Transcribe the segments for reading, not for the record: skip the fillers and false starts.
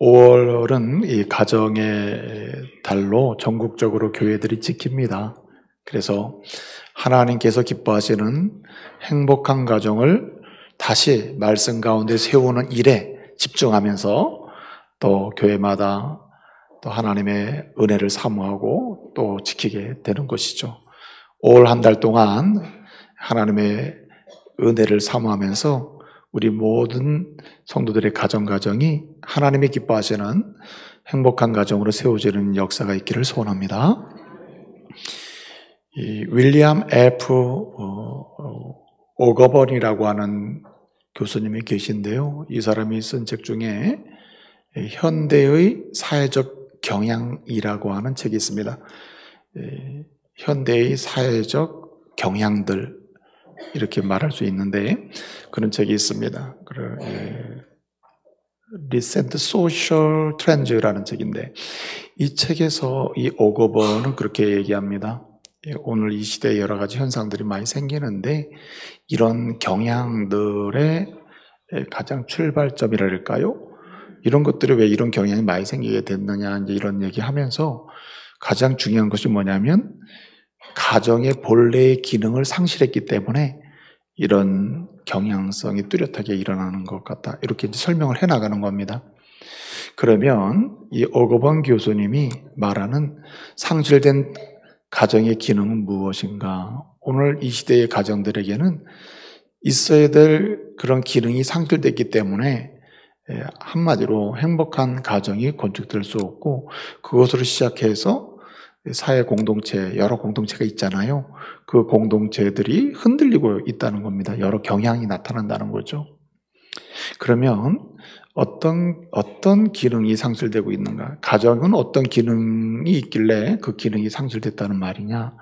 5월은 이 가정의 달로 전국적으로 교회들이 지킵니다. 그래서 하나님께서 기뻐하시는 행복한 가정을 다시 말씀 가운데 세우는 일에 집중하면서 또 교회마다 또 하나님의 은혜를 사모하고 또 지키게 되는 것이죠. 5월 한 달 동안 하나님의 은혜를 사모하면서 우리 모든 성도들의 가정이 하나님이 기뻐하시는 행복한 가정으로 세워지는 역사가 있기를 소원합니다. 이 윌리엄 F. 오거번이라고 하는 교수님이 계신데요. 이 사람이 쓴 책 중에 현대의 사회적 경향이라고 하는 책이 있습니다. 현대의 사회적 경향들 이렇게 말할 수 있는데 그런 책이 있습니다. Recent Social Trends라는 책인데 이 책에서 이 오거번은 그렇게 얘기합니다. 오늘 이 시대에 여러 가지 현상들이 많이 생기는데 이런 경향들의 가장 출발점이랄까요? 이런 것들이 왜 이런 경향이 많이 생기게 됐느냐 이제 이런 얘기하면서 가장 중요한 것이 뭐냐면 가정의 본래의 기능을 상실했기 때문에 이런 경향성이 뚜렷하게 일어나는 것 같다. 이렇게 설명을 해나가는 겁니다. 그러면 이 오거번 교수님이 말하는 상실된 가정의 기능은 무엇인가? 오늘 이 시대의 가정들에게는 있어야 될 그런 기능이 상실됐기 때문에 한마디로 행복한 가정이 건축될 수 없고 그것으로 시작해서 사회 공동체, 여러 공동체가 있잖아요. 그 공동체들이 흔들리고 있다는 겁니다. 여러 경향이 나타난다는 거죠. 그러면 어떤 기능이 상실되고 있는가? 가정은 어떤 기능이 있길래 그 기능이 상실됐다는 말이냐?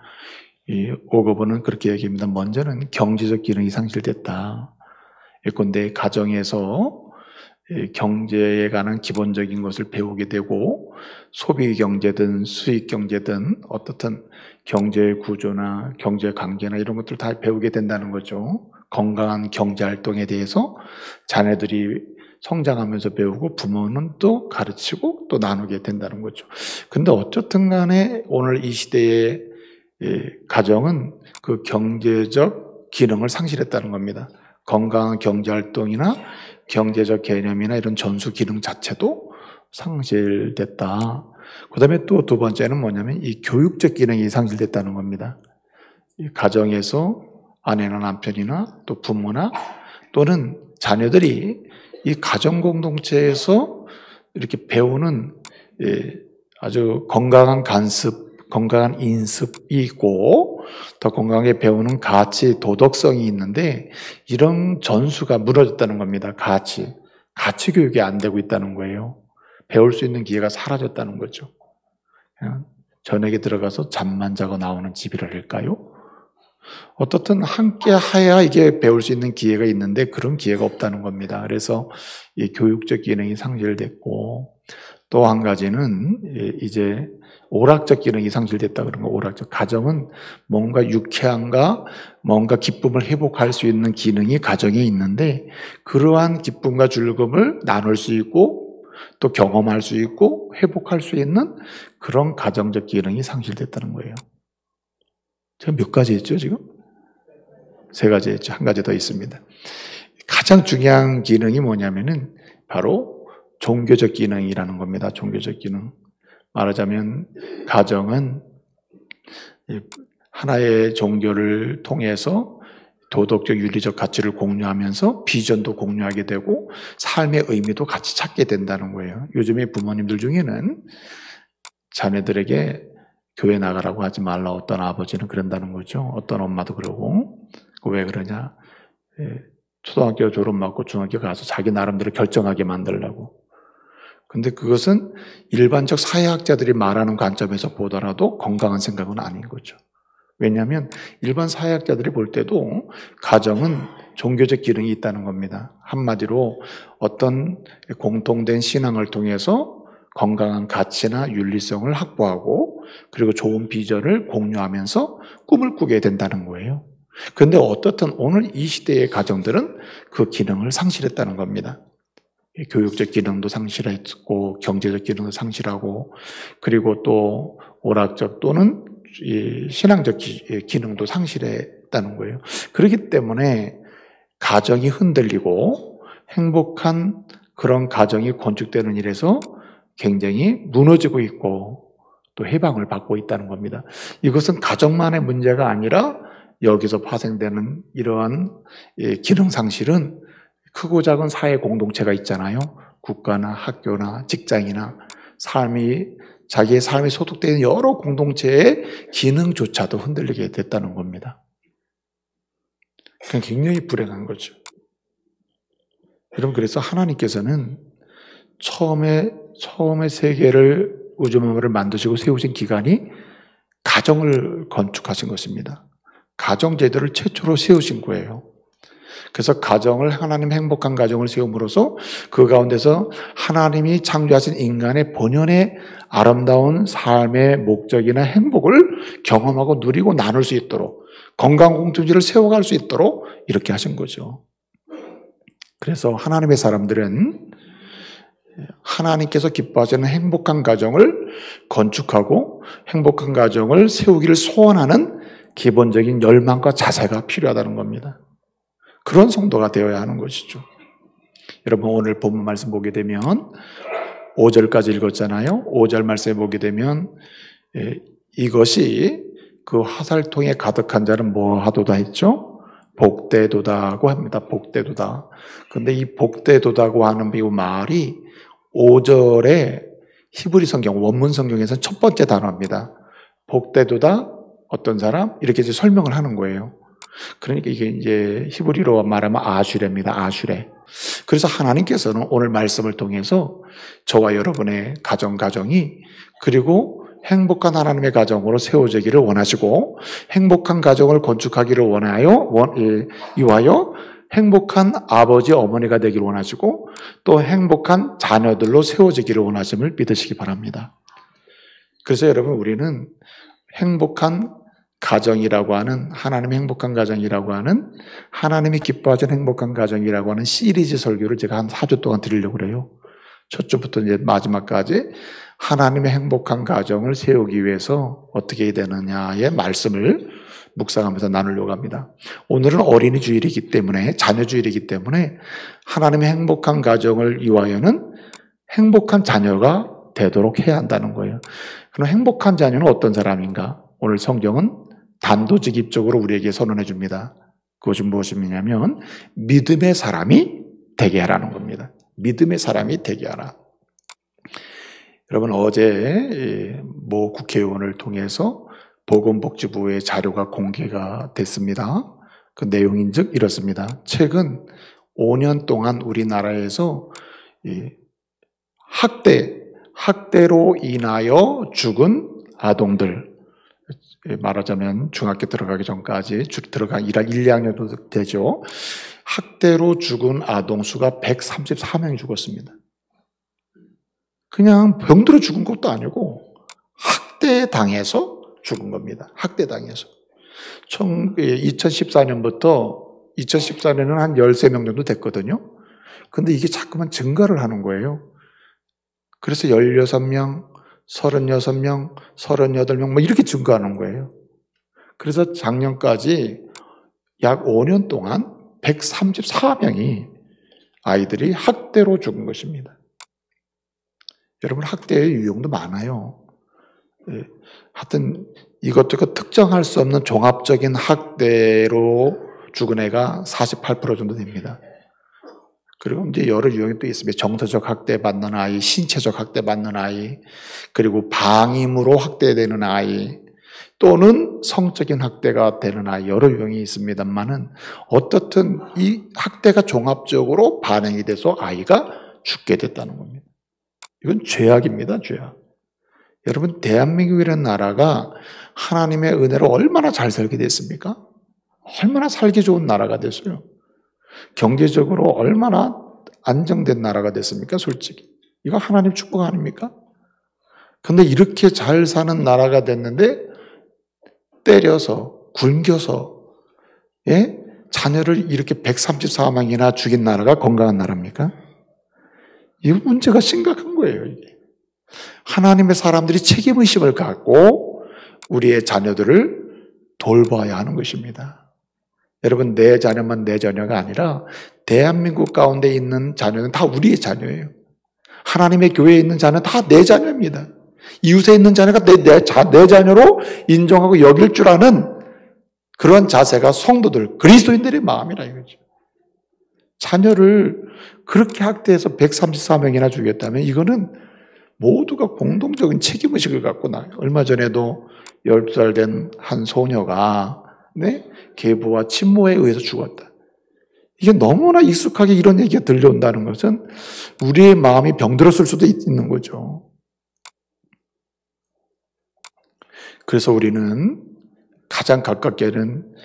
이 오거번은 그렇게 얘기합니다. 먼저는 경제적 기능이 상실됐다. 예컨대 가정에서 경제에 관한 기본적인 것을 배우게 되고 소비 경제든 수익 경제든 어떻든 경제의 구조나 경제 관계나 이런 것들을 다 배우게 된다는 거죠. 건강한 경제 활동에 대해서 자녀들이 성장하면서 배우고 부모는 또 가르치고 또 나누게 된다는 거죠. 근데 어쨌든 간에 오늘 이 시대의 가정은 그 경제적 기능을 상실했다는 겁니다. 건강한 경제 활동이나 경제적 개념이나 이런 전수 기능 자체도 상실됐다. 그 다음에 또 두 번째는 뭐냐면 이 교육적 기능이 상실됐다는 겁니다. 이 가정에서 아내나 남편이나 또 부모나 또는 자녀들이 이 가정 공동체에서 이렇게 배우는 아주 건강한 간습, 건강한 인습이 있고 더 건강하게 배우는 가치, 도덕성이 있는데 이런 전수가 무너졌다는 겁니다. 가치 교육이 안 되고 있다는 거예요. 배울 수 있는 기회가 사라졌다는 거죠. 그냥 저녁에 들어가서 잠만 자고 나오는 집이랄까요? 어떻든 함께 해야 이게 배울 수 있는 기회가 있는데 그런 기회가 없다는 겁니다. 그래서 이 교육적 기능이 상실됐고 또 한 가지는 이제 오락적 기능이 상실됐다 그런 거. 오락적 가정은 뭔가 유쾌함과 뭔가 기쁨을 회복할 수 있는 기능이 가정에 있는데 그러한 기쁨과 즐거움을 나눌 수 있고 또 경험할 수 있고 회복할 수 있는 그런 가정적 기능이 상실됐다는 거예요. 제가 몇 가지 했죠 지금? 세 가지 했죠. 한 가지 더 있습니다. 가장 중요한 기능이 뭐냐면은 바로 종교적 기능이라는 겁니다. 종교적 기능. 말하자면 가정은 하나의 종교를 통해서 도덕적 윤리적 가치를 공유하면서 비전도 공유하게 되고 삶의 의미도 같이 찾게 된다는 거예요. 요즘에 부모님들 중에는 자녀들에게 교회 나가라고 하지 말라. 어떤 아버지는 그런다는 거죠. 어떤 엄마도 그러고. 왜 그러냐? 초등학교 졸업받고 중학교 가서 자기 나름대로 결정하게 만들려고. 근데 그것은 일반적 사회학자들이 말하는 관점에서 보더라도 건강한 생각은 아닌 거죠. 왜냐하면 일반 사회학자들이 볼 때도 가정은 종교적 기능이 있다는 겁니다. 한마디로 어떤 공통된 신앙을 통해서 건강한 가치나 윤리성을 확보하고 그리고 좋은 비전을 공유하면서 꿈을 꾸게 된다는 거예요. 그런데 어떻든 오늘 이 시대의 가정들은 그 기능을 상실했다는 겁니다. 교육적 기능도 상실했고 경제적 기능도 상실하고 그리고 또 오락적 또는 이 신앙적 기능도 상실했다는 거예요. 그렇기 때문에 가정이 흔들리고 행복한 그런 가정이 건축되는 일에서 굉장히 무너지고 있고 또 해방을 받고 있다는 겁니다. 이것은 가정만의 문제가 아니라 여기서 파생되는 이러한 기능 상실은 크고 작은 사회 공동체가 있잖아요. 국가나 학교나 직장이나 자기의 삶이 소속되는 여러 공동체의 기능조차도 흔들리게 됐다는 겁니다. 그냥 굉장히 불행한 거죠. 여러분, 그래서 하나님께서는 처음에 세계를 우주만물을 만드시고 세우신 기간이 가정을 건축하신 것입니다. 가정제도를 최초로 세우신 거예요. 그래서 하나님 행복한 가정을 세움으로써 그 가운데서 하나님이 창조하신 인간의 본연의 아름다운 삶의 목적이나 행복을 경험하고 누리고 나눌 수 있도록 건강 공동체를 세워갈 수 있도록 이렇게 하신 거죠. 그래서 하나님의 사람들은 하나님께서 기뻐하시는 행복한 가정을 건축하고 행복한 가정을 세우기를 소원하는 기본적인 열망과 자세가 필요하다는 겁니다. 그런 성도가 되어야 하는 것이죠. 여러분, 오늘 본문 말씀 보게 되면 5절까지 읽었잖아요. 5절 말씀에 보게 되면 이것이 그 화살통에 가득한 자는 뭐 하도다 했죠? 복되도다고 합니다. 복되도다. 근데 이 복되도다고 하는 이 말이 5절에 히브리 성경, 원문 성경에서 첫 번째 단어입니다. 복되도다, 어떤 사람? 이렇게 이제 설명을 하는 거예요. 그러니까 이게 이제 히브리로 말하면 아슈레입니다. 아슈레. 그래서 하나님께서는 오늘 말씀을 통해서 저와 여러분의 가정이 그리고 행복한 하나님의 가정으로 세워지기를 원하시고 행복한 가정을 건축하기를 위하여 행복한 아버지, 어머니가 되기를 원하시고 또 행복한 자녀들로 세워지기를 원하심을 믿으시기 바랍니다. 그래서 여러분, 우리는 행복한 가정이라고 하는, 하나님의 행복한 가정이라고 하는, 하나님이 기뻐하시는 행복한 가정이라고 하는 시리즈 설교를 제가 한 4주 동안 드리려고 그래요. 첫 주부터 이제 마지막까지 하나님의 행복한 가정을 세우기 위해서 어떻게 해야 되느냐의 말씀을 묵상하면서 나누려고 합니다. 오늘은 어린이 주일이기 때문에, 자녀 주일이기 때문에 하나님의 행복한 가정을 위하여는 행복한 자녀가 되도록 해야 한다는 거예요. 그럼 행복한 자녀는 어떤 사람인가? 오늘 성경은 단도직입적으로 우리에게 선언해 줍니다. 그것은 무엇이냐면 믿음의 사람이 되게 하라는 겁니다. 믿음의 사람이 되게 하라. 여러분, 어제 모 국회의원을 통해서 보건복지부의 자료가 공개가 됐습니다. 그 내용인즉 이렇습니다. 최근 5년 동안 우리나라에서 학대로 인하여 죽은 아동들, 말하자면 중학교 들어가기 전까지 들어간 1, 2학년 정도 되죠. 학대로 죽은 아동 수가 134명이 죽었습니다. 그냥 병들어 죽은 것도 아니고 학대당해서 죽은 겁니다. 학대당해서. 2014년은 한 13명 정도 됐거든요. 근데 이게 자꾸만 증가를 하는 거예요. 그래서 16명, 36명, 38명 뭐 이렇게 증가하는 거예요. 그래서 작년까지 약 5년 동안 134명이 아이들이 학대로 죽은 것입니다. 여러분, 학대의 유형도 많아요. 하여튼 이것저것 특정할 수 없는 종합적인 학대로 죽은 애가 48% 정도 됩니다. 그리고 이제 여러 유형이 또 있습니다. 정서적 학대받는 아이, 신체적 학대받는 아이, 그리고 방임으로 학대되는 아이, 또는 성적인 학대가 되는 아이, 여러 유형이 있습니다만은 어떻든 이 학대가 종합적으로 반영이 돼서 아이가 죽게 됐다는 겁니다. 이건 죄악입니다, 죄악. 여러분, 대한민국이라는 나라가 하나님의 은혜로 얼마나 잘 살게 됐습니까? 얼마나 살기 좋은 나라가 됐어요. 경제적으로 얼마나 안정된 나라가 됐습니까? 솔직히. 이거 하나님 축복 아닙니까? 근데 이렇게 잘 사는 나라가 됐는데 때려서, 굶겨서, 자녀를 이렇게 134명이나 죽인 나라가 건강한 나라입니까? 이 문제가 심각한 거예요, 이게. 하나님의 사람들이 책임의식을 갖고 우리의 자녀들을 돌봐야 하는 것입니다. 여러분, 내 자녀만 내 자녀가 아니라 대한민국 가운데 있는 자녀는 다 우리의 자녀예요. 하나님의 교회에 있는 자녀는 다 내 자녀입니다. 이웃에 있는 자녀가 내 자녀로 인정하고 여길 줄 아는 그런 자세가 성도들, 그리스도인들의 마음이라 이거죠. 자녀를 그렇게 학대해서 134명이나 죽였다면 이거는 모두가 공동적인 책임의식을 갖고 나요. 얼마 전에도 12살 된 한 소녀가 계부와 친모에 의해서 죽었다. 이게 너무나 익숙하게 이런 얘기가 들려온다는 것은 우리의 마음이 병들었을 수도 있는 거죠. 그래서 우리는 가장 가깝게는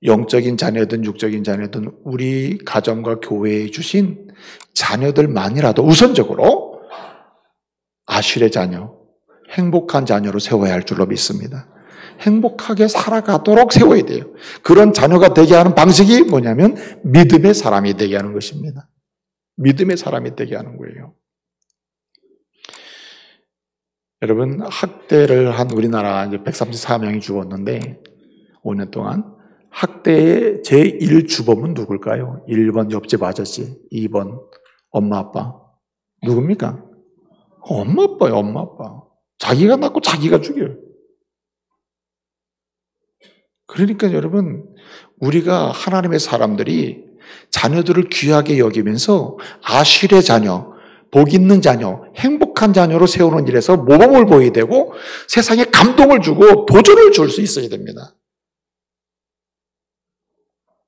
영적인 자녀든 육적인 자녀든 우리 가정과 교회에 주신 자녀들만이라도 우선적으로 아실의 자녀, 행복한 자녀로 세워야 할 줄로 믿습니다. 행복하게 살아가도록 세워야 돼요. 그런 자녀가 되게 하는 방식이 뭐냐면 믿음의 사람이 되게 하는 것입니다. 믿음의 사람이 되게 하는 거예요. 여러분, 학대를 한 우리나라 이제 134명이 죽었는데 5년 동안 학대의 제1주범은 누굴까요? 1번 옆집 아저씨, 2번 엄마 아빠. 누굽니까? 엄마 아빠요, 엄마 아빠. 자기가 낳고 자기가 죽여요. 그러니까 여러분, 우리가 하나님의 사람들이 자녀들을 귀하게 여기면서 아실의 자녀, 복 있는 자녀, 행복한 자녀로 세우는 일에서 모범을 보여야 되고 세상에 감동을 주고 도전을 줄 수 있어야 됩니다.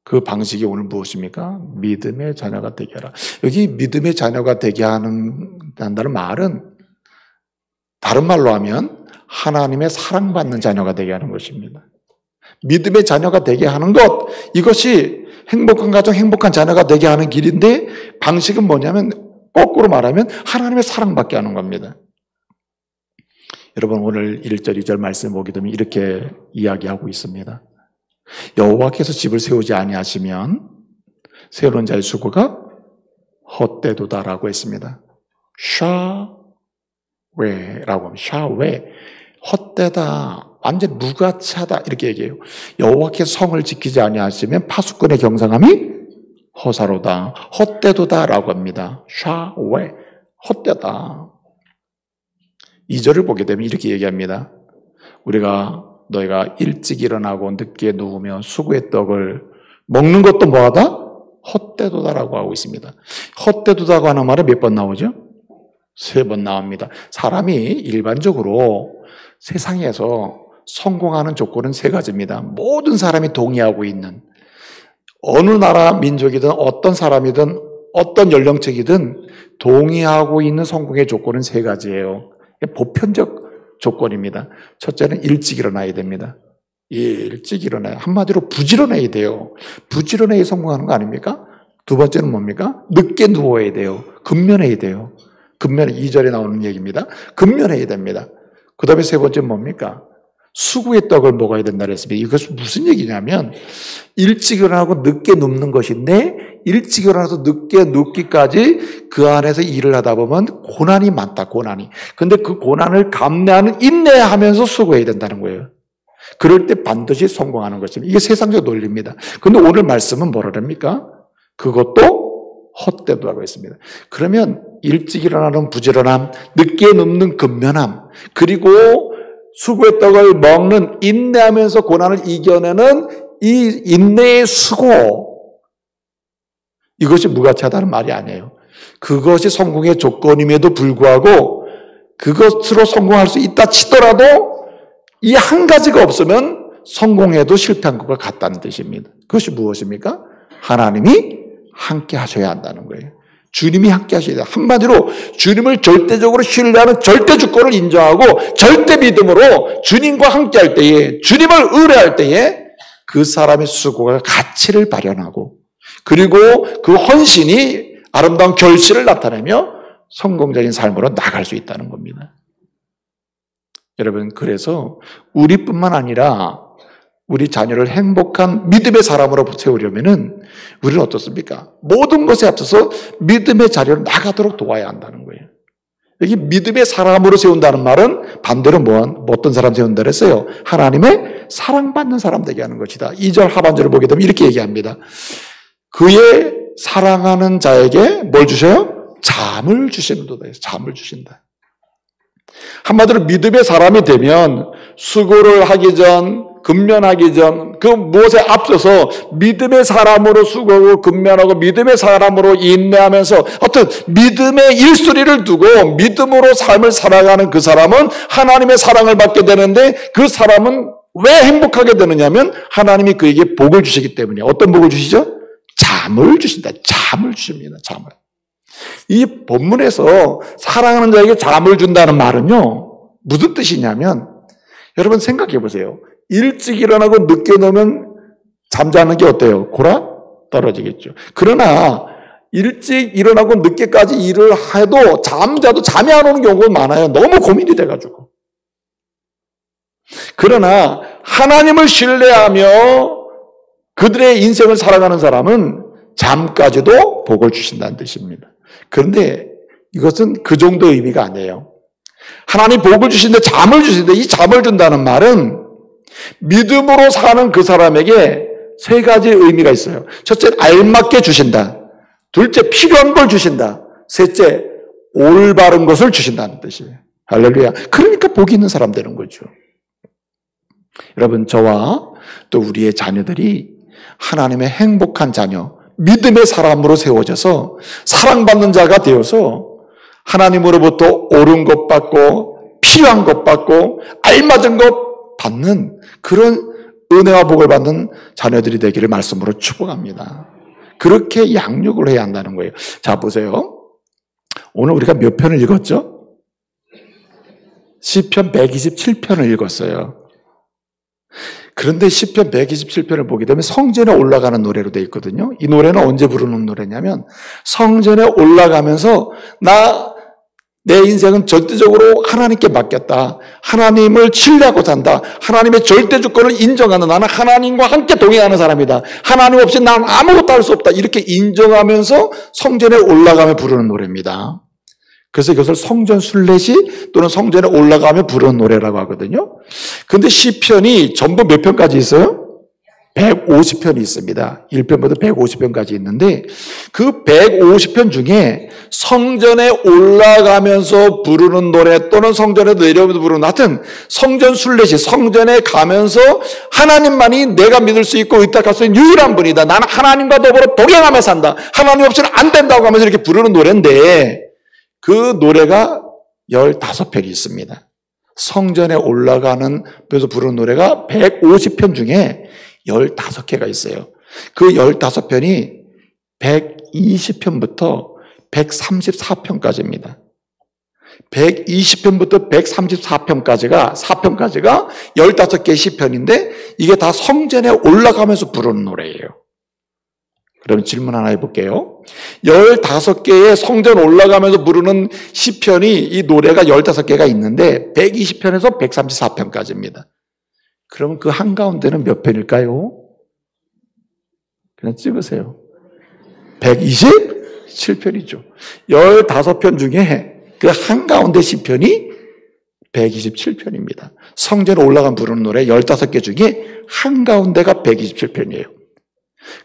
그 방식이 오늘 무엇입니까? 믿음의 자녀가 되게 하라. 여기 믿음의 자녀가 되게 한다는 말은 다른 말로 하면 하나님의 사랑받는 자녀가 되게 하는 것입니다. 믿음의 자녀가 되게 하는 것, 이것이 행복한 가정, 행복한 자녀가 되게 하는 길인데 방식은 뭐냐면 거꾸로 말하면 하나님의 사랑받게 하는 겁니다. 여러분, 오늘 1절, 2절 말씀 보게 되면 이렇게 이야기하고 있습니다. 여호와께서 집을 세우지 아니하시면 세우는 자의 수고가 헛되도다라고 했습니다. 샤웨라고 하면 샤웨, 헛되다, 완전 무가치하다 이렇게 얘기해요. 여호와께서 성을 지키지 아니하시면 파수꾼의 경상함이 허사로다, 헛되도다라고 합니다. 샤웨, 헛되다. 2절을 보게 되면 이렇게 얘기합니다. 너희가 일찍 일어나고 늦게 누우며 수고의 떡을 먹는 것도 뭐하다? 헛되도다라고 하고 있습니다. 헛되도다고 하는 말은 몇 번 나오죠? 3번 나옵니다. 사람이 일반적으로 세상에서 성공하는 조건은 3가지입니다. 모든 사람이 동의하고 있는, 어느 나라 민족이든 어떤 사람이든 어떤 연령층이든 동의하고 있는 성공의 조건은 3가지예요. 보편적 조건입니다. 첫째는 일찍 일어나야 됩니다. 일찍 일어나야, 한마디로 부지런해야 돼요. 부지런해야 성공하는 거 아닙니까? 2번째는 뭡니까? 늦게 누워야 돼요. 근면해야 돼요. 근면, 2절에 나오는 얘기입니다. 근면해야 됩니다. 그 다음에 3번째는 뭡니까? 수구의 떡을 먹어야 된다 그랬습니다. 이것은 무슨 얘기냐면 일찍 일어나고 늦게 눕는 것인데 일찍 일어나서 늦게 눕기까지 그 안에서 일을 하다 보면 고난이 많다, 고난이. 근데 그 고난을 감내하는, 인내하면서 수고해야 된다는 거예요. 그럴 때 반드시 성공하는 것입니다. 이게 세상적 논리입니다. 근데 오늘 말씀은 뭐라 합니까? 그것도 헛되도라고 했습니다. 그러면 일찍 일어나는 부지런함, 늦게 눕는 근면함, 그리고 수고의 떡을 먹는, 인내하면서 고난을 이겨내는 이 인내의 수고, 이것이 무가치하다는 말이 아니에요. 그것이 성공의 조건임에도 불구하고 그것으로 성공할 수 있다 치더라도 이 한 가지가 없으면 성공해도 실패한 것과 같다는 뜻입니다. 그것이 무엇입니까? 하나님이 함께 하셔야 한다는 거예요. 주님이 함께 하셔야 돼요. 한마디로 주님을 절대적으로 신뢰하는 절대 주권을 인정하고 절대 믿음으로 주님과 함께 할 때에, 주님을 의뢰할 때에 그 사람의 수고가 가치를 발현하고, 그리고 그 헌신이 아름다운 결실을 나타내며 성공적인 삶으로 나갈 수 있다는 겁니다. 여러분, 그래서 우리뿐만 아니라 우리 자녀를 행복한 믿음의 사람으로 세우려면은 우리는 어떻습니까? 모든 것에 앞서서 믿음의 자리로 나가도록 도와야 한다는 거예요. 여기 믿음의 사람으로 세운다는 말은 반대로 어떤 사람 세운다 그랬어요? 하나님의 사랑받는 사람 되게 하는 것이다. 2절 하반절을 보게 되면 이렇게 얘기합니다. 그의 사랑하는 자에게 뭘 주셔요? 잠을 주시는도다. 잠을 주신다. 한마디로 믿음의 사람이 되면 수고를 하기 전, 근면하기 전, 그 무엇에 앞서서 믿음의 사람으로 수고하고 근면하고 믿음의 사람으로 인내하면서 어떤 믿음의 일소리를 두고 믿음으로 삶을 살아가는 그 사람은 하나님의 사랑을 받게 되는데 그 사람은 왜 행복하게 되느냐면 하나님이 그에게 복을 주시기 때문에 어떤 복을 주시죠? 잠을 주신다. 잠을 주십니다. 잠을. 이 본문에서 사랑하는 자에게 잠을 준다는 말은요. 무슨 뜻이냐면 여러분 생각해 보세요. 일찍 일어나고 늦게 놓으면 잠자는 게 어때요? 골아 떨어지겠죠. 그러나 일찍 일어나고 늦게까지 일을 해도 잠자도 잠이 안 오는 경우가 많아요. 너무 고민이 돼가지고. 그러나 하나님을 신뢰하며 그들의 인생을 살아가는 사람은 잠까지도 복을 주신다는 뜻입니다. 그런데 이것은 그 정도 의미가 아니에요. 하나님 복을 주시는데 잠을 주시는데 이 잠을 준다는 말은 믿음으로 사는 그 사람에게 세 가지 의미가 있어요. 첫째, 알맞게 주신다. 둘째, 필요한 걸 주신다. 셋째, 올바른 것을 주신다는 뜻이에요. 할렐루야. 그러니까 복이 있는 사람 되는 거죠. 여러분, 저와 또 우리의 자녀들이 하나님의 행복한 자녀, 믿음의 사람으로 세워져서 사랑받는 자가 되어서 하나님으로부터 옳은 것 받고 필요한 것 받고 알맞은 것 받는 그런 은혜와 복을 받는 자녀들이 되기를 말씀으로 축복합니다. 그렇게 양육을 해야 한다는 거예요. 자, 보세요. 오늘 우리가 몇 편을 읽었죠? 시편 127편을 읽었어요. 그런데 시편 127편을 보게 되면 성전에 올라가는 노래로 되어 있거든요. 이 노래는 언제 부르는 노래냐면 성전에 올라가면서 내 인생은 절대적으로 하나님께 맡겼다. 하나님을 신뢰하고 산다. 하나님의 절대 주권을 인정하는 나는 하나님과 함께 동행하는 사람이다. 하나님 없이 난 아무것도 할 수 없다. 이렇게 인정하면서 성전에 올라가며 부르는 노래입니다. 그래서 이것을 성전 순례시 또는 성전에 올라가며 부르는 노래라고 하거든요. 그런데 시편이 전부 몇 편까지 있어요? 150편이 있습니다. 1편부터 150편까지 있는데 그 150편 중에 성전에 올라가면서 부르는 노래 또는 성전에 내려오면서 부르는 하여튼 성전 순례시 성전에 가면서 하나님만이 내가 믿을 수 있고 의탁할 수 있는 유일한 분이다. 나는 하나님과 더불어 동행하며 산다. 하나님 없이는 안 된다고 하면서 이렇게 부르는 노래인데 그 노래가 15편이 있습니다. 성전에 올라가는 그래서 부르는 노래가 150편 중에 15개가 있어요. 그 15편이 120편부터 134편까지입니다. 120편부터 134편까지가 4편까지가 15개의 시편인데 이게 다 성전에 올라가면서 부르는 노래예요. 그럼 질문 하나 해볼게요. 15개의 성전 올라가면서 부르는 시편이 이 노래가 15개가 있는데 120편에서 134편까지입니다. 그러면 그 한가운데는 몇 편일까요? 그냥 찍으세요. 127편이죠. 15편 중에 그 한가운데 시편이 127편입니다. 성전에 올라간 부르는 노래 15개 중에 한가운데가 127편이에요.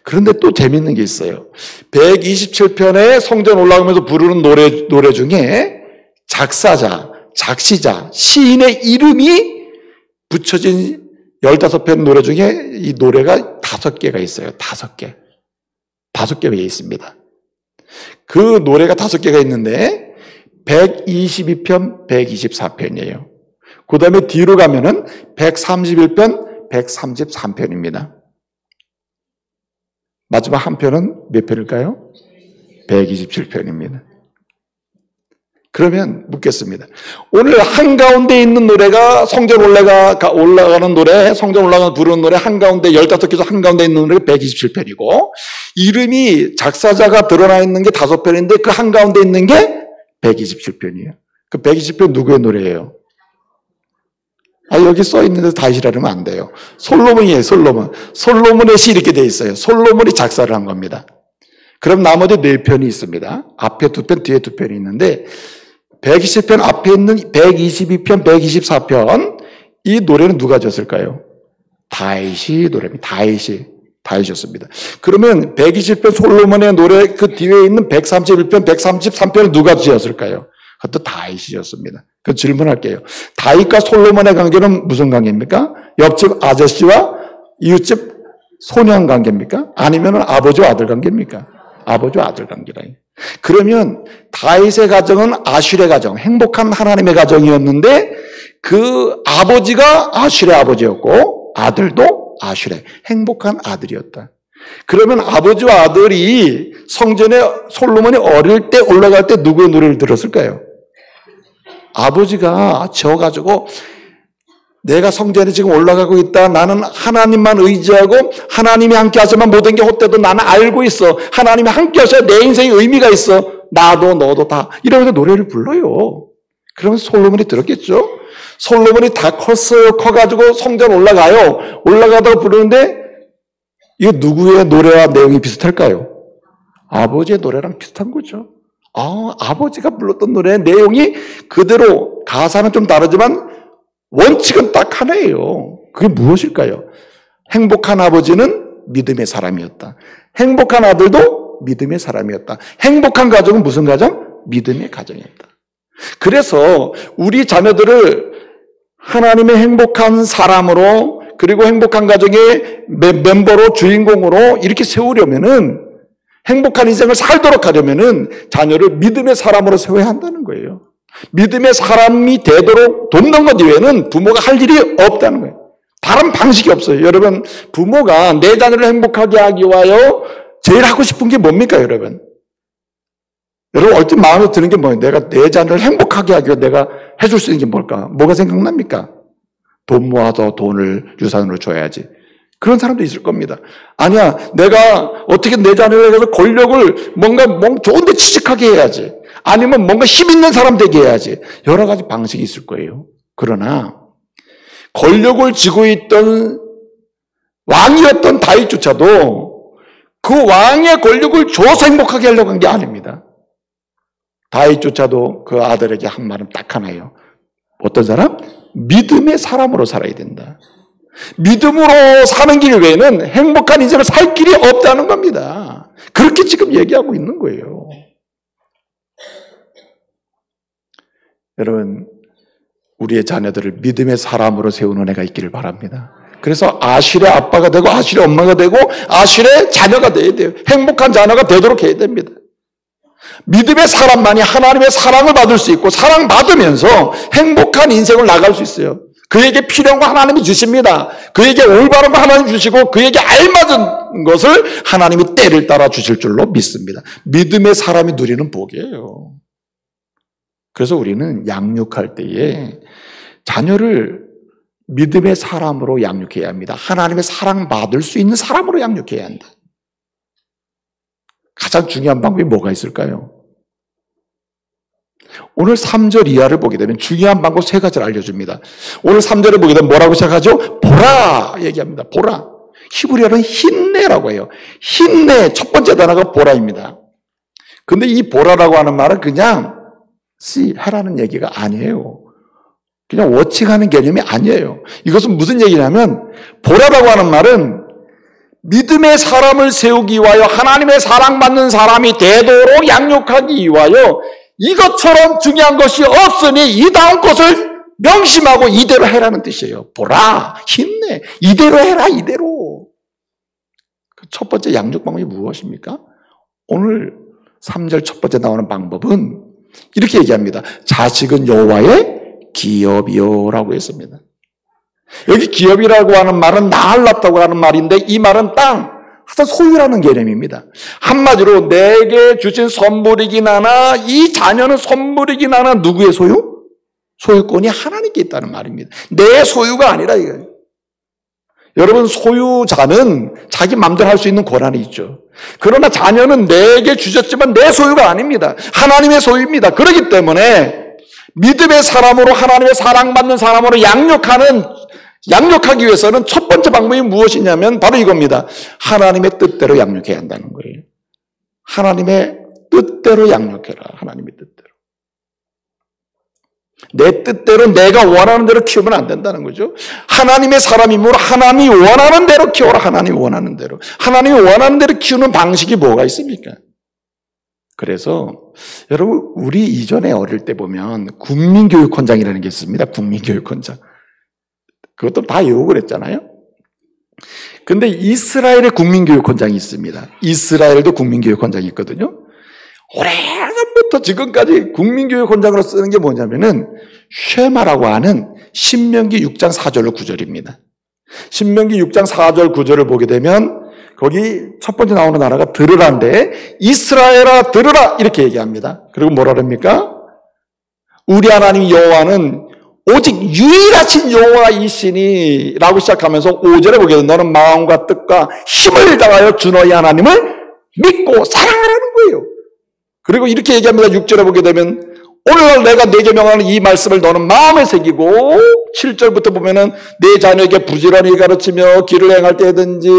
그런데 또 재밌는 게 있어요. 127편에 성전 올라가면서 부르는 노래 중에 작사자, 작시자, 시인의 이름이 붙여진 15편 노래 중에 이 노래가 5개가 있어요. 5개. 5개가 있습니다. 그 노래가 5개가 있는데 122편, 124편이에요. 그 다음에 뒤로 가면은 131편, 133편입니다. 마지막 한 편은 몇 편일까요? 127편입니다. 그러면 묻겠습니다. 오늘 한가운데 있는 노래가 성전 올라가는 노래, 성전 올라가는 부르는 노래 한가운데 15개 중 한가운데 있는 노래가 127편이고 이름이 작사자가 드러나 있는 게 5편인데 그 한가운데 있는 게 127편이에요. 그 120편 누구의 노래예요? 여기 써 있는데 다윗이라면 안 돼요. 솔로몬이에요, 솔로몬. 솔로몬의 시 이렇게 돼 있어요. 솔로몬이 작사를 한 겁니다. 그럼 나머지 4편이 있습니다. 앞에 2편, 뒤에 2편이 있는데 120편 앞에 있는 122편, 124편 이 노래는 누가 졌을까요? 다윗이 노래입니다. 다윗이었습니다. 그러면 120편 솔로몬의 노래 그 뒤에 있는 131편, 133편을 누가 지었을까요? 그것도 다윗이었습니다. 그 질문할게요. 다윗과 솔로몬의 관계는 무슨 관계입니까? 옆집 아저씨와 이웃집 소년 관계입니까? 아니면 아버지와 아들 관계입니까? 아버지와 아들 관계라. 그러면 다윗의 가정은 아슐의 가정, 행복한 하나님의 가정이었는데 그 아버지가 아슐의 아버지였고 아들도 아슐의 행복한 아들이었다. 그러면 아버지와 아들이 성전에 솔로몬이 어릴 때 올라갈 때 누구의 노래를 들었을까요? 아버지가 져가지고 내가 성전에 지금 올라가고 있다. 나는 하나님만 의지하고 하나님이 함께 하시면 모든 게 헛되도 나는 알고 있어. 하나님이 함께 하셔야 내 인생에 의미가 있어. 나도 너도 다. 이러면서 노래를 불러요. 그러면 솔로몬이 들었겠죠? 솔로몬이 다 컸어요. 커가지고 성전 올라가요. 올라가다가 부르는데 이거 누구의 노래와 내용이 비슷할까요? 아버지의 노래랑 비슷한 거죠. 아버지가 불렀던 노래의 내용이 그대로 가사는 좀 다르지만 원칙은 딱 하나예요. 그게 무엇일까요? 행복한 아버지는 믿음의 사람이었다. 행복한 아들도 믿음의 사람이었다. 행복한 가정은 무슨 가정? 믿음의 가정이었다. 그래서 우리 자녀들을 하나님의 행복한 사람으로 그리고 행복한 가정의 멤버로 주인공으로 이렇게 세우려면은 행복한 인생을 살도록 하려면은 자녀를 믿음의 사람으로 세워야 한다는 거예요. 믿음의 사람이 되도록 돕는 것 이외에는 부모가 할 일이 없다는 거예요. 다른 방식이 없어요. 여러분, 부모가 내 자녀를 행복하게 하기 위하여 제일 하고 싶은 게 뭡니까, 여러분? 여러분, 얼핏 마음에 드는 게 뭐예요? 내가 내 자녀를 행복하게 하기 위해 내가 해줄 수 있는 게 뭘까? 뭐가 생각납니까? 돈 모아서 돈을 유산으로 줘야지. 그런 사람도 있을 겁니다. 아니야, 내가 어떻게 내 자녀를 해서 권력을 뭔가 좋은 데 취직하게 해야지. 아니면 뭔가 힘 있는 사람 되게 해야지. 여러 가지 방식이 있을 거예요. 그러나 권력을 쥐고 있던 왕이었던 다윗조차도 그 왕의 권력을 줘서 행복하게 하려고 한 게 아닙니다. 다윗조차도 그 아들에게 한 말은 딱 하나예요. 어떤 사람? 믿음의 사람으로 살아야 된다. 믿음으로 사는 길 외에는 행복한 인생을 살 길이 없다는 겁니다. 그렇게 지금 얘기하고 있는 거예요. 여러분, 우리의 자녀들을 믿음의 사람으로 세우는 애가 있기를 바랍니다. 그래서 아슐의 아빠가 되고 아슐의 엄마가 되고 아슐의 자녀가 돼야 돼요. 행복한 자녀가 되도록 해야 됩니다. 믿음의 사람만이 하나님의 사랑을 받을 수 있고 사랑받으면서 행복한 인생을 나갈 수 있어요. 그에게 필요한 거 하나님이 주십니다. 그에게 올바른 거 하나님이 주시고 그에게 알맞은 것을 하나님이 때를 따라 주실 줄로 믿습니다. 믿음의 사람이 누리는 복이에요. 그래서 우리는 양육할 때에 자녀를 믿음의 사람으로 양육해야 합니다. 하나님의 사랑받을 수 있는 사람으로 양육해야 한다. 가장 중요한 방법이 뭐가 있을까요? 오늘 3절 이하를 보게 되면 중요한 방법 3가지를 알려줍니다. 오늘 3절을 보게 되면 뭐라고 시작하죠? 보라 얘기합니다. 보라. 히브리어는 힘내라고 해요. 힘내. 첫 번째 단어가 보라입니다. 근데 이 보라라고 하는 말은 그냥 하라는 얘기가 아니에요. 그냥 워칭하는 개념이 아니에요. 이것은 무슨 얘기냐면 보라라고 하는 말은 믿음의 사람을 세우기 위하여 하나님의 사랑받는 사람이 되도록 양육하기 위하여 이것처럼 중요한 것이 없으니 이 다음 것을 명심하고 이대로 해라는 뜻이에요. 보라, 힘내, 이대로 해라, 이대로. 첫 번째 양육 방법이 무엇입니까? 오늘 3절 첫 번째 나오는 방법은 이렇게 얘기합니다. 자식은 여호와의 기업이요라고 했습니다. 여기 기업이라고 하는 말은 나알랐다고 하는 말인데 이 말은 땅, 하여튼 소유라는 개념입니다. 한마디로 내게 주신 선물이긴 하나 이 자녀는 선물이긴 하나 누구의 소유? 소유권이 하나님께 있다는 말입니다. 내 소유가 아니라 이거예요. 여러분, 소유자는 자기 마음대로 할 수 있는 권한이 있죠. 그러나 자녀는 내게 주셨지만 내 소유가 아닙니다. 하나님의 소유입니다. 그렇기 때문에 믿음의 사람으로 하나님의 사랑받는 사람으로 양육하기 위해서는 첫 번째 방법이 무엇이냐면 바로 이겁니다. 하나님의 뜻대로 양육해야 한다는 거예요. 하나님의 뜻대로 양육해라. 하나님의 뜻대로. 내 뜻대로 내가 원하는 대로 키우면 안 된다는 거죠. 하나님의 사람이므로 하나님이 원하는 대로 키워라. 하나님이 원하는 대로. 하나님이 원하는 대로 키우는 방식이 뭐가 있습니까? 그래서 여러분 우리 이전에 어릴 때 보면 국민교육원장이라는 게 있습니다. 국민교육원장. 그것도 다 외우고 그랬잖아요. 근데 이스라엘의 국민교육원장이 있습니다. 이스라엘도 국민교육원장이 있거든요. 오래전부터 지금까지 국민교육원장으로 쓰는 게 뭐냐면은 쉐마라고 하는 신명기 6장 4절 9절입니다. 신명기 6장 4절 9절을 보게 되면 거기 첫 번째 나오는 나라가 들으라인데 이스라엘아 들으라 이렇게 얘기합니다. 그리고 뭐라 그럽니까? 우리 하나님 여호와는 오직 유일하신 여호와이시니 라고 시작하면서 5절에 보게 되면 너는 마음과 뜻과 힘을 다하여 주 너희 하나님을 믿고 사랑하라는 거예요. 그리고 이렇게 얘기합니다. 6절에 보게 되면 오늘날 내가 네게 명하는 이 말씀을 너는 마음에 새기고 7절부터 보면은 내 자녀에게 부지런히 가르치며 길을 행할 때든지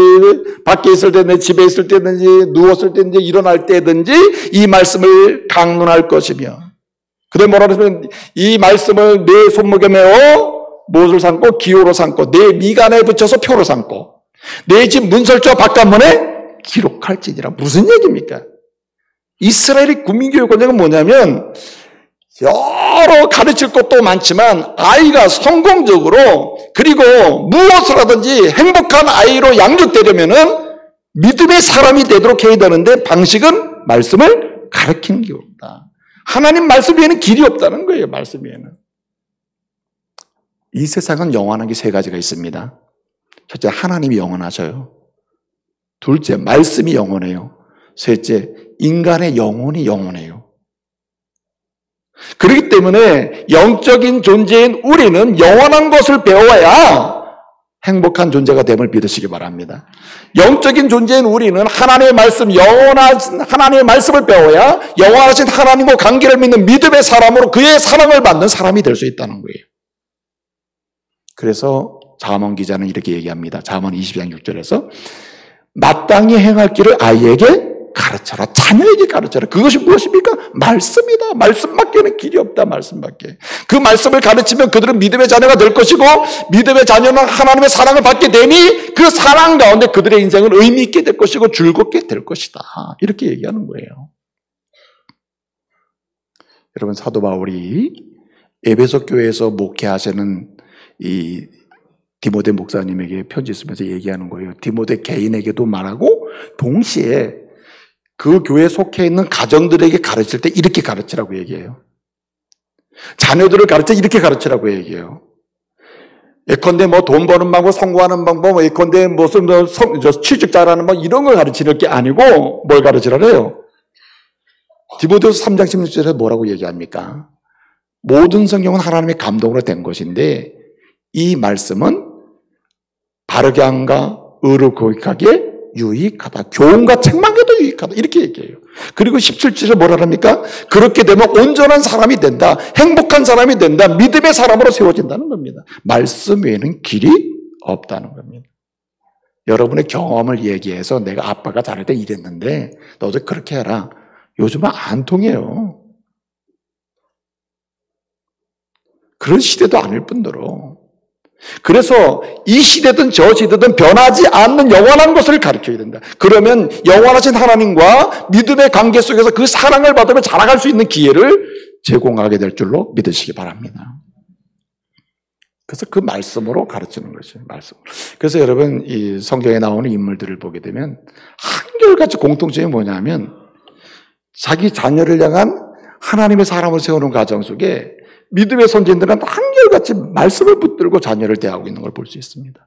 밖에 있을 때든지 집에 있을 때든지 누웠을 때든지 일어날 때든지 이 말씀을 강론할 것이며 그다음에 뭐라 그러면 이 말씀을 내 손목에 메어 못을 삼고 기호로 삼고 내 미간에 붙여서 표로 삼고 내 집 문설주와 바깥문에 기록할지니라. 무슨 얘기입니까? 이스라엘의 국민교육원장은 뭐냐면 여러 가르칠 것도 많지만 아이가 성공적으로 그리고 무엇을 하든지 행복한 아이로 양육되려면은 믿음의 사람이 되도록 해야 되는데 방식은 말씀을 가르치는 게 없다. 하나님 말씀 외에는 길이 없다는 거예요. 말씀 외에는. 이 세상은 영원한 게 세 가지가 있습니다. 첫째, 하나님이 영원하셔요. 둘째, 말씀이 영원해요. 셋째, 인간의 영혼이 영원해요. 그렇기 때문에 영적인 존재인 우리는 영원한 것을 배워야 행복한 존재가 됨을 믿으시기 바랍니다. 영적인 존재인 우리는 하나님의 말씀, 영원하신 하나님의 말씀을 배워야 영원하신 하나님과 관계를 믿는 믿음의 사람으로 그의 사랑을 받는 사람이 될 수 있다는 거예요. 그래서 잠언 기자는 이렇게 얘기합니다. 잠언 20장 6절에서 마땅히 행할 길을 아이에게 가르쳐라. 자녀에게 가르쳐라. 그것이 무엇입니까? 말씀이다. 말씀밖에는 길이 없다. 말씀밖에. 그 말씀을 가르치면 그들은 믿음의 자녀가 될 것이고 믿음의 자녀는 하나님의 사랑을 받게 되니 그 사랑 가운데 그들의 인생은 의미 있게 될 것이고 즐겁게 될 것이다. 이렇게 얘기하는 거예요. 여러분 사도 바울이 에베소 교회에서 목회하시는 이 디모데 목사님에게 편지 쓰면서 얘기하는 거예요. 디모데 개인에게도 말하고 동시에 그 교회에 속해 있는 가정들에게 가르칠 때 이렇게 가르치라고 얘기해요. 자녀들을 가르쳐 이렇게 가르치라고 얘기해요. 예컨대 뭐 돈 버는 방법, 성공하는 방법, 예컨대 무슨 취직 잘하는 뭐 이런 걸 가르치는 게 아니고 뭘 가르치라래요? 디모데후서 3장 16절에 뭐라고 얘기합니까? 모든 성경은 하나님의 감동으로 된 것인데 이 말씀은 바르게 함과 의로 교육하기에 유익하다. 교훈과 책망에도 유익하다. 이렇게 얘기해요. 그리고 17절에 뭐라 합니까? 그렇게 되면 온전한 사람이 된다. 행복한 사람이 된다. 믿음의 사람으로 세워진다는 겁니다. 말씀 외에는 길이 없다는 겁니다. 여러분의 경험을 얘기해서 내가 아빠가 자랄 때 이랬는데 너도 그렇게 해라. 요즘은 안 통해요. 그런 시대도 아닐 뿐더러 그래서 이 시대든 저 시대든 변하지 않는 영원한 것을 가르쳐야 된다. 그러면 영원하신 하나님과 믿음의 관계 속에서 그 사랑을 받으며 자라갈 수 있는 기회를 제공하게 될 줄로 믿으시기 바랍니다. 그래서 그 말씀으로 가르치는 것이에요. 말씀으로. 그래서 여러분 이 성경에 나오는 인물들을 보게 되면 한결같이 공통점이 뭐냐면 자기 자녀를 향한 하나님의 사람을 세우는 과정 속에 믿음의 선진들은 한결같이 말씀을 붙들고 자녀를 대하고 있는 걸 볼 수 있습니다.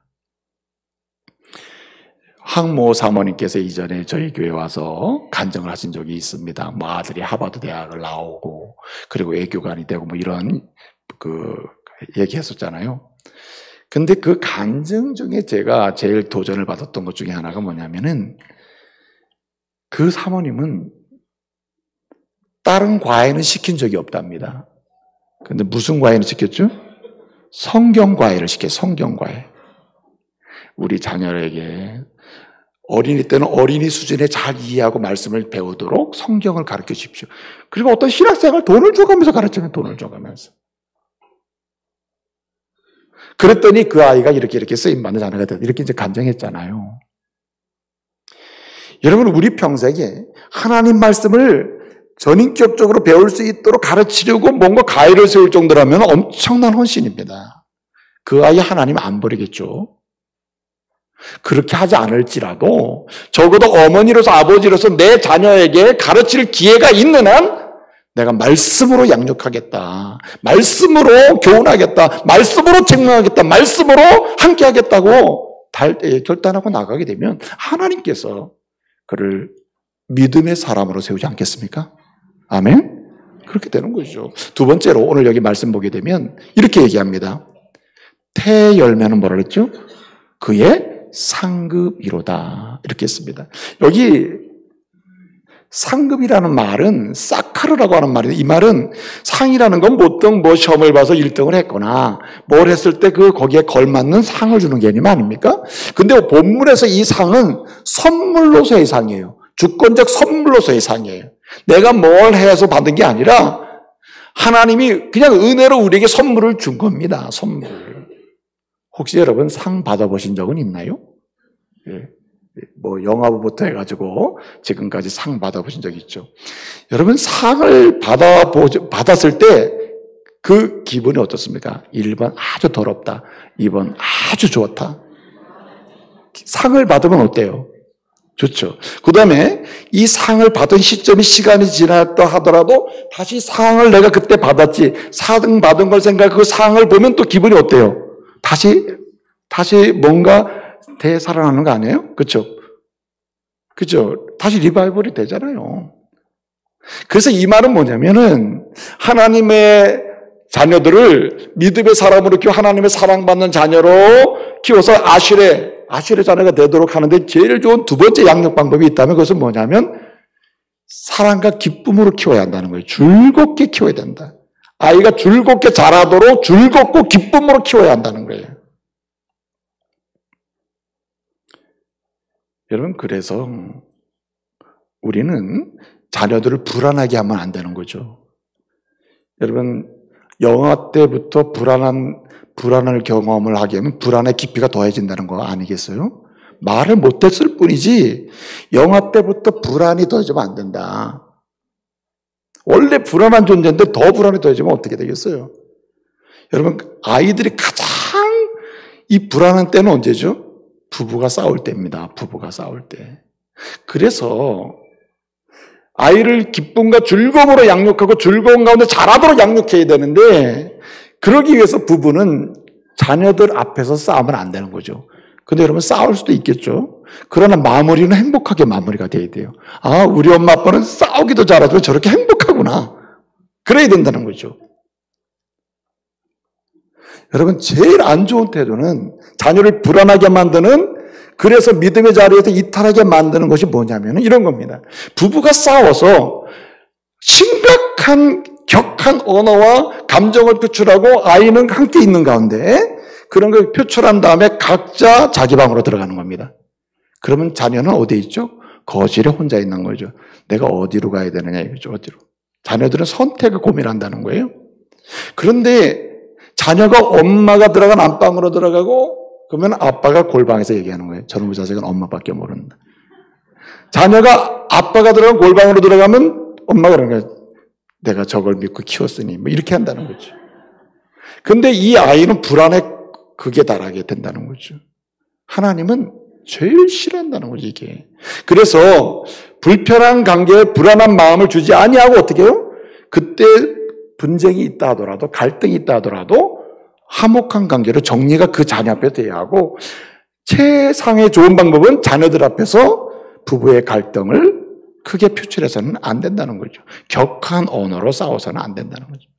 항모 사모님께서 이전에 저희 교회 와서 간증을 하신 적이 있습니다. 뭐 아들이 하버드 대학을 나오고 그리고 외교관이 되고 뭐 이런 얘기했었잖아요. 근데 그 간증 중에 제가 제일 도전을 받았던 것 중에 하나가 뭐냐면은 그 사모님은 다른 과외는 시킨 적이 없답니다. 근데 무슨 과외를 시켰죠? 성경 과외를 시켜요. 성경 과외. 우리 자녀에게 어린이 때는 어린이 수준에 잘 이해하고 말씀을 배우도록 성경을 가르쳐 주십시오. 그리고 어떤 신학생을 돈을 줘가면서 가르치면 돈을 줘가면서. 그랬더니 그 아이가 이렇게 쓰임받는 자녀가 됐다. 이렇게 이제 간증했잖아요. 여러분, 우리 평생에 하나님 말씀을 전인격적으로 배울 수 있도록 가르치려고 뭔가 가위를 세울 정도라면 엄청난 헌신입니다. 그 아이 하나님 안 버리겠죠. 그렇게 하지 않을지라도 적어도 어머니로서 아버지로서 내 자녀에게 가르칠 기회가 있는 한 내가 말씀으로 양육하겠다. 말씀으로 교훈하겠다. 말씀으로 책망하겠다. 말씀으로 함께하겠다고 결단하고 나가게 되면 하나님께서 그를 믿음의 사람으로 세우지 않겠습니까? 아멘? 그렇게 되는 거죠. 두 번째로 오늘 여기 말씀 보게 되면 이렇게 얘기합니다. 태 열매는 뭐라 그랬죠? 그의 상급이로다. 이렇게 했습니다. 여기 상급이라는 말은 사카르라고 하는 말인데, 이 말은 상이라는 건 보통 뭐 시험을 봐서 1등을 했거나 뭘 했을 때 거기에 걸맞는 상을 주는 개념 아닙니까? 근데 본문에서 이 상은 선물로서의 상이에요. 주권적 선물로서의 상이에요. 내가 뭘 해서 받은 게 아니라 하나님이 그냥 은혜로 우리에게 선물을 준 겁니다. 선물. 혹시 여러분 상 받아보신 적은 있나요? 예. 뭐 영화부부터 해가지고 지금까지 상 받아보신 적 있죠. 여러분 상을 받았을 때 그 기분이 어떻습니까? 1번 아주 더럽다. 2번 아주 좋다. 상을 받으면 어때요? 좋죠. 그 다음에 이 상을 받은 시간이 지났다 하더라도 다시 상을 내가 그때 받았지, 상 받은 걸 생각하고 상을 보면 또 기분이 어때요? 다시 뭔가 되살아나는 거 아니에요? 그렇죠? 그렇죠? 다시 리바이벌이 되잖아요. 그래서 이 말은 뭐냐면은 하나님의 자녀들을 믿음의 사람으로 키워 하나님의 사랑받는 자녀로 키워서 아실의 자녀가 되도록 하는데 제일 좋은 두 번째 양육 방법이 있다면 그것은 뭐냐면 사랑과 기쁨으로 키워야 한다는 거예요. 즐겁게 키워야 된다. 아이가 즐겁게 자라도록 즐겁고 기쁨으로 키워야 한다는 거예요. 여러분, 그래서 우리는 자녀들을 불안하게 하면 안 되는 거죠. 여러분, 영아 때부터 불안을 경험을 하게 하면 불안의 깊이가 더해진다는 거 아니겠어요? 말을 못했을 뿐이지 영아 때부터 불안이 더해지면 안 된다. 원래 불안한 존재인데 더 불안이 더해지면 어떻게 되겠어요? 여러분, 아이들이 가장 이 불안한 때는 언제죠? 부부가 싸울 때입니다. 부부가 싸울 때. 그래서 아이를 기쁨과 즐거움으로 양육하고 즐거운 가운데 자라도록 양육해야 되는데 그러기 위해서 부부는 자녀들 앞에서 싸우면 안 되는 거죠. 근데 여러분 싸울 수도 있겠죠. 그러나 마무리는 행복하게 마무리가 돼야 돼요. 아, 우리 엄마 아빠는 싸우기도 잘하지만 저렇게 행복하구나. 그래야 된다는 거죠. 여러분, 제일 안 좋은 태도는 자녀를 불안하게 만드는, 그래서 믿음의 자리에서 이탈하게 만드는 것이 뭐냐면 이런 겁니다. 부부가 싸워서 심각한 격한 언어와 감정을 표출하고 아이는 함께 있는 가운데 그런 걸 표출한 다음에 각자 자기 방으로 들어가는 겁니다. 그러면 자녀는 어디에 있죠? 거실에 혼자 있는 거죠. 내가 어디로 가야 되느냐 이거죠. 어디로. 자녀들은 선택을 고민한다는 거예요. 그런데 자녀가 엄마가 들어간 안방으로 들어가고 그러면 아빠가 골방에서 얘기하는 거예요. 저놈의 자식은 엄마밖에 모른다. 자녀가 아빠가 들어간 골방으로 들어가면 엄마가 그러는 거예요. 내가 저걸 믿고 키웠으니 뭐 이렇게 한다는 거죠. 근데 이 아이는 불안에 극에 달하게 된다는 거죠. 하나님은 제일 싫어한다는 거죠, 이게. 그래서 불편한 관계에 불안한 마음을 주지 아니하고 어떻게 해요? 그때 분쟁이 있다 하더라도 갈등이 있다 하더라도 화목한 관계로 정리가 그 자녀 앞에서 돼야 하고 최상의 좋은 방법은 자녀들 앞에서 부부의 갈등을 크게 표출해서는 안 된다는 거죠. 격한 언어로 싸워서는 안 된다는 거죠.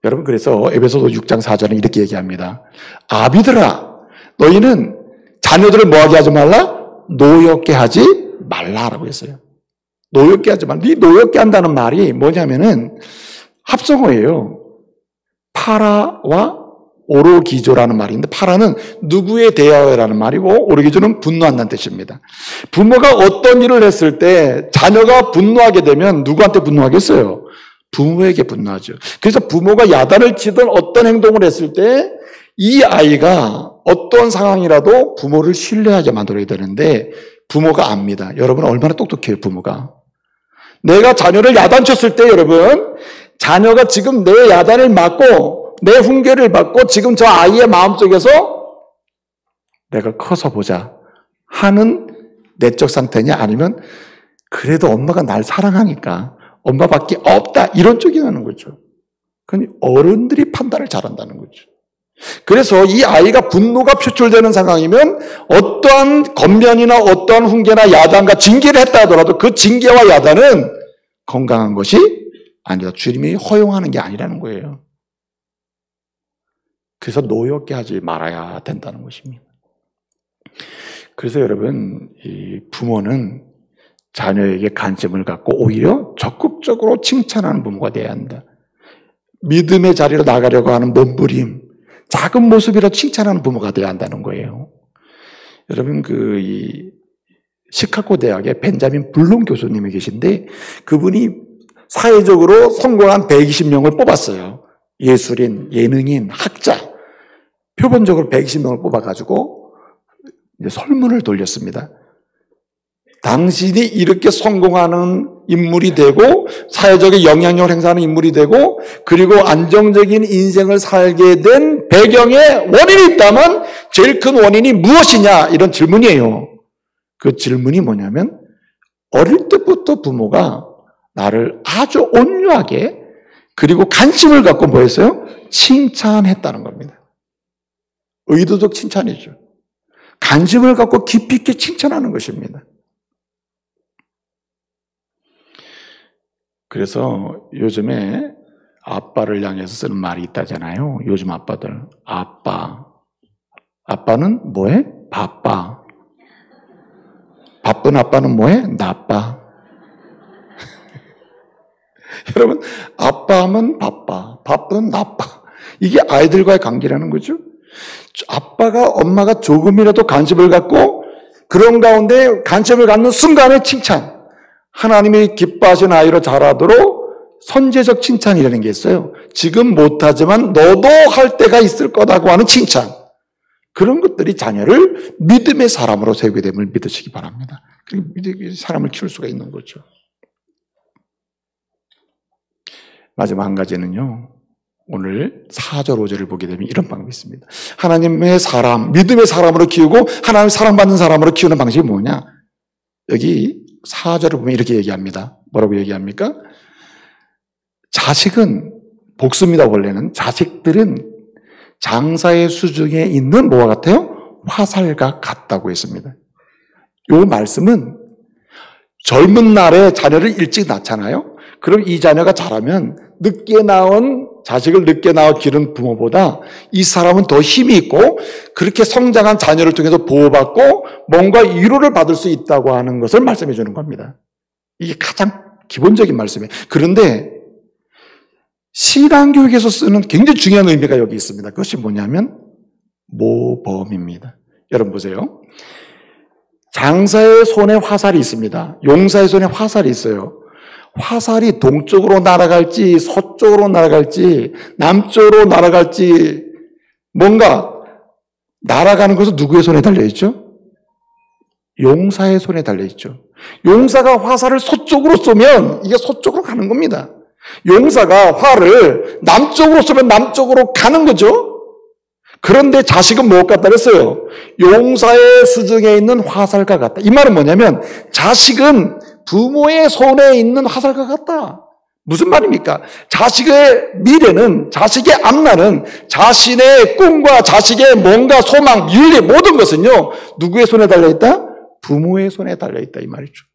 여러분, 그래서 에베소서 6장 4절은 이렇게 얘기합니다. 아비들아, 너희는 자녀들을 뭐하게 하지 말라? 노엽게 하지 말라라고 했어요. 노엽게 하지 마. 네 노엽게 한다는 말이 뭐냐면은 합성어예요. 파라와 오로기조라는 말인데, 파라는 누구에 대하여라는 말이고 오로기조는 분노한다는 뜻입니다. 부모가 어떤 일을 했을 때 자녀가 분노하게 되면 누구한테 분노하겠어요? 부모에게 분노하죠. 그래서 부모가 야단을 치든 어떤 행동을 했을 때 이 아이가 어떤 상황이라도 부모를 신뢰하게 만들어야 되는데 부모가 압니다. 여러분 얼마나 똑똑해요, 부모가. 내가 자녀를 야단쳤을 때 여러분, 자녀가 지금 내 야단을 맞고 내 훈계를 받고 지금 저 아이의 마음속에서 내가 커서 보자 하는 내적 상태냐, 아니면 그래도 엄마가 날 사랑하니까 엄마밖에 없다 이런 쪽이 나는 거죠. 그건 어른들이 판단을 잘한다는 거죠. 그래서 이 아이가 분노가 표출되는 상황이면 어떠한 권면이나 어떠한 훈계나 야단과 징계를 했다 하더라도 그 징계와 야단은 건강한 것이 아니다. 주님이 허용하는 게 아니라는 거예요. 그래서 노엽게 하지 말아야 된다는 것입니다. 그래서 여러분, 이 부모는 자녀에게 관심을 갖고 오히려 적극적으로 칭찬하는 부모가 되어야 한다. 믿음의 자리로 나가려고 하는 몸부림, 작은 모습이라도 칭찬하는 부모가 되어야 한다는 거예요. 여러분, 이 시카고 대학에 벤자민 블룸 교수님이 계신데 그분이 사회적으로 성공한 120명을 뽑았어요. 예술인, 예능인, 학자. 표본적으로 120명을 뽑아가지고 이제 설문을 돌렸습니다. 당신이 이렇게 성공하는 인물이 되고 사회적인 영향력을 행사하는 인물이 되고 그리고 안정적인 인생을 살게 된 배경에 원인이 있다면 제일 큰 원인이 무엇이냐, 이런 질문이에요. 그 질문이 뭐냐면 어릴 때부터 부모가 나를 아주 온유하게 그리고 관심을 갖고 뭐 했어요? 칭찬했다는 겁니다. 의도적 칭찬이죠. 관심을 갖고 깊이 있게 칭찬하는 것입니다. 그래서 요즘에 아빠를 향해서 쓰는 말이 있다잖아요. 요즘 아빠들. 아빠는 뭐해? 바빠. 바쁜 아빠는 뭐해? 나빠. 여러분, 아빠 하면 바빠. 바쁜 나빠. 이게 아이들과의 관계라는 거죠. 아빠가, 엄마가 조금이라도 관심을 갖고 그런 가운데 관심을 갖는 순간의 칭찬. 하나님이 기뻐하신 아이로 자라도록 선제적 칭찬이라는 게 있어요. 지금 못하지만 너도 할 때가 있을 거다고 하는 칭찬. 그런 것들이 자녀를 믿음의 사람으로 세우게 됨을 믿으시기 바랍니다. 그리고 사람을 키울 수가 있는 거죠. 마지막 한 가지는요. 오늘 4절 5절을 보게 되면 이런 방법이 있습니다. 하나님의 사람, 믿음의 사람으로 키우고 하나님의 사랑받는 사람으로 키우는 방식이 뭐냐? 여기 4절을 보면 이렇게 얘기합니다. 뭐라고 얘기합니까? 자식은, 복수입니다, 원래는. 자식들은 장사의 수중에 있는 뭐와 같아요? 화살과 같다고 했습니다. 이 말씀은 젊은 날에 자녀를 일찍 낳잖아요. 그럼 이 자녀가 자라면 늦게 낳은 자식을 늦게 낳아 기른 부모보다 이 사람은 더 힘이 있고 그렇게 성장한 자녀를 통해서 보호받고 뭔가 위로를 받을 수 있다고 하는 것을 말씀해 주는 겁니다. 이게 가장 기본적인 말씀이에요. 그런데 신앙교육에서 쓰는 굉장히 중요한 의미가 여기 있습니다. 그것이 뭐냐면 모범입니다. 여러분 보세요. 장사의 손에 화살이 있습니다. 용사의 손에 화살이 있어요. 화살이 동쪽으로 날아갈지 서쪽으로 날아갈지 남쪽으로 날아갈지 뭔가 날아가는 것은 누구의 손에 달려있죠? 용사의 손에 달려있죠. 용사가 화살을 서쪽으로 쏘면 이게 서쪽으로 가는 겁니다. 용사가 활을 남쪽으로 쏘면 남쪽으로 가는 거죠. 그런데 자식은 무엇 같다 그랬어요? 용사의 수중에 있는 화살과 같다. 이 말은 뭐냐면 자식은 부모의 손에 있는 화살과 같다. 무슨 말입니까? 자식의 미래는, 자식의 앞날은 자신의 꿈과 자식의 뭔가 소망, 윤리 모든 것은요. 누구의 손에 달려있다? 부모의 손에 달려있다 이 말이죠.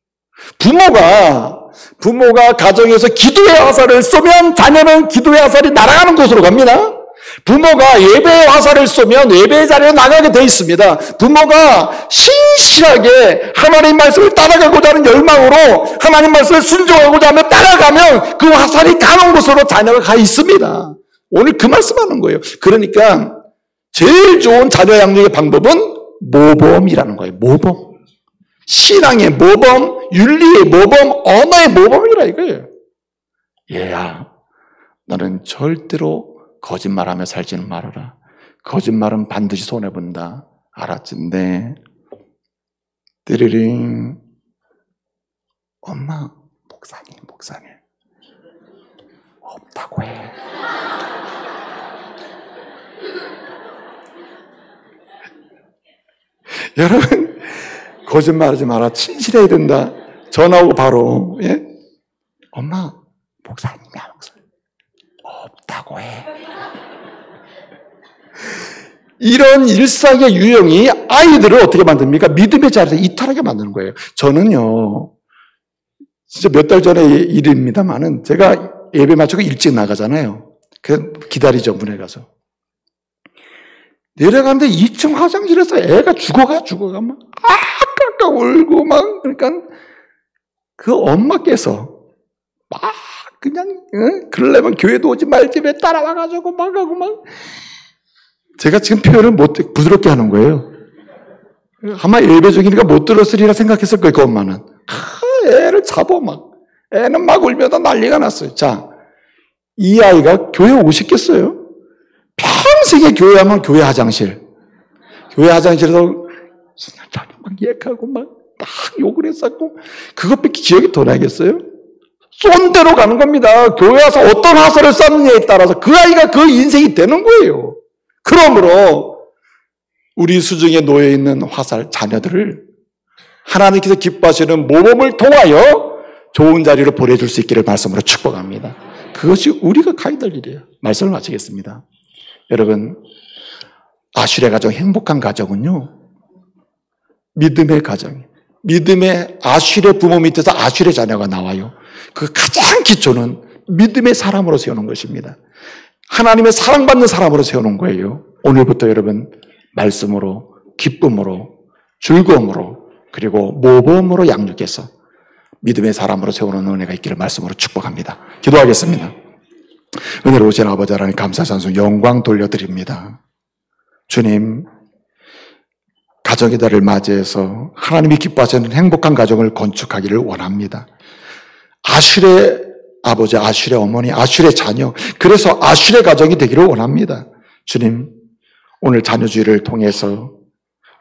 부모가 가정에서 기도의 화살을 쏘면 자녀는 기도의 화살이 날아가는 곳으로 갑니다. 부모가 예배의 화살을 쏘면 예배의 자리에 나가게 돼 있습니다. 부모가 신실하게 하나님 말씀을 따라가고자 하는 열망으로 하나님 말씀을 순종하고자 하며 따라가면 그 화살이 가는 곳으로 자녀가 가 있습니다. 오늘 그 말씀하는 거예요. 그러니까 제일 좋은 자녀 양육의 방법은 모범이라는 거예요. 모범. 신앙의 모범, 윤리의 모범, 언어의 모범이라 이거예요. 얘야, 너는 절대로 거짓말하며 살지는 말아라. 거짓말은 반드시 손해본다. 알았지? 네. 띠리링. 엄마, 목사님. 없다고 해. 여러분, 거짓말하지 마라. 진실해야 된다. 전화 오고 바로. 예? 엄마, 목사님이야, 목사님. 없다고 해. 이런 일상의 유형이 아이들을 어떻게 만듭니까? 믿음의 자리에서 이탈하게 만드는 거예요. 저는요, 진짜 몇 달 전의 일입니다만은 제가 예배 마치고 일찍 나가잖아요. 그 기다리죠, 문에 가서. 내려가는데 2층 화장실에서 애가 죽어가 막 아까 울고 막 그러니까 그 엄마께서 막 그냥 그러려면 교회도 오지 말지 왜 따라와가지고 막 하고 막 제가 지금 표현을 못 부드럽게 하는 거예요. 아마 예배 중이니까 못 들었으리라 생각했을 거예요. 그 엄마는 애를 잡아 막 애는 막 울면서 난리가 났어요. 자, 이 아이가 교회 오셨겠어요? 평생에 교회 하면 교회 화장실에서 막 얘기하고 막 욕을 했었고 그것밖에 기억이 더 나겠어요? 쏜 대로 가는 겁니다. 교회 와서 어떤 화살을 쐈느냐에 따라서 그 아이가 그 인생이 되는 거예요. 그러므로 우리 수중에 놓여있는 화살 자녀들을 하나님께서 기뻐하시는 모범을 통하여 좋은 자리로 보내줄 수 있기를 말씀으로 축복합니다. 그것이 우리가 가야 될 일이에요. 말씀을 마치겠습니다. 여러분, 아슐의 가정, 행복한 가정은요, 믿음의 가정, 믿음의 아슐의 부모 밑에서 아슐의 자녀가 나와요. 그 가장 기초는 믿음의 사람으로 세우는 것입니다. 하나님의 사랑받는 사람으로 세우는 거예요. 오늘부터 여러분, 말씀으로, 기쁨으로, 즐거움으로, 그리고 모범으로 양육해서 믿음의 사람으로 세우는 은혜가 있기를 말씀으로 축복합니다. 기도하겠습니다. 은혜로우신 아버지 하나님 감사 찬송 영광 돌려드립니다. 주님, 가정의 달을 맞이해서 하나님이 기뻐하시는 행복한 가정을 건축하기를 원합니다. 아슐의 아버지, 아슐의 어머니, 아슐의 자녀, 그래서 아슐의 가정이 되기를 원합니다. 주님, 오늘 자녀주의를 통해서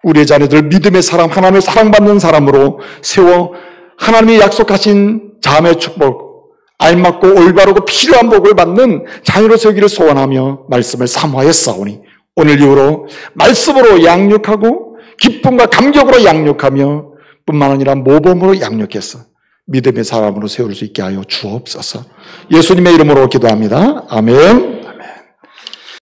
우리의 자녀들 믿음의 사람, 하나님의 사랑받는 사람으로 세워 하나님이 약속하신 자매의 축복, 알맞고 올바르고 필요한 복을 받는 자녀로 세우기를 소원하며 말씀을 사모하였사오니 오늘 이후로 말씀으로 양육하고 기쁨과 감격으로 양육하며 뿐만 아니라 모범으로 양육해서 믿음의 사람으로 세울 수 있게 하여 주옵소서. 예수님의 이름으로 기도합니다. 아멘.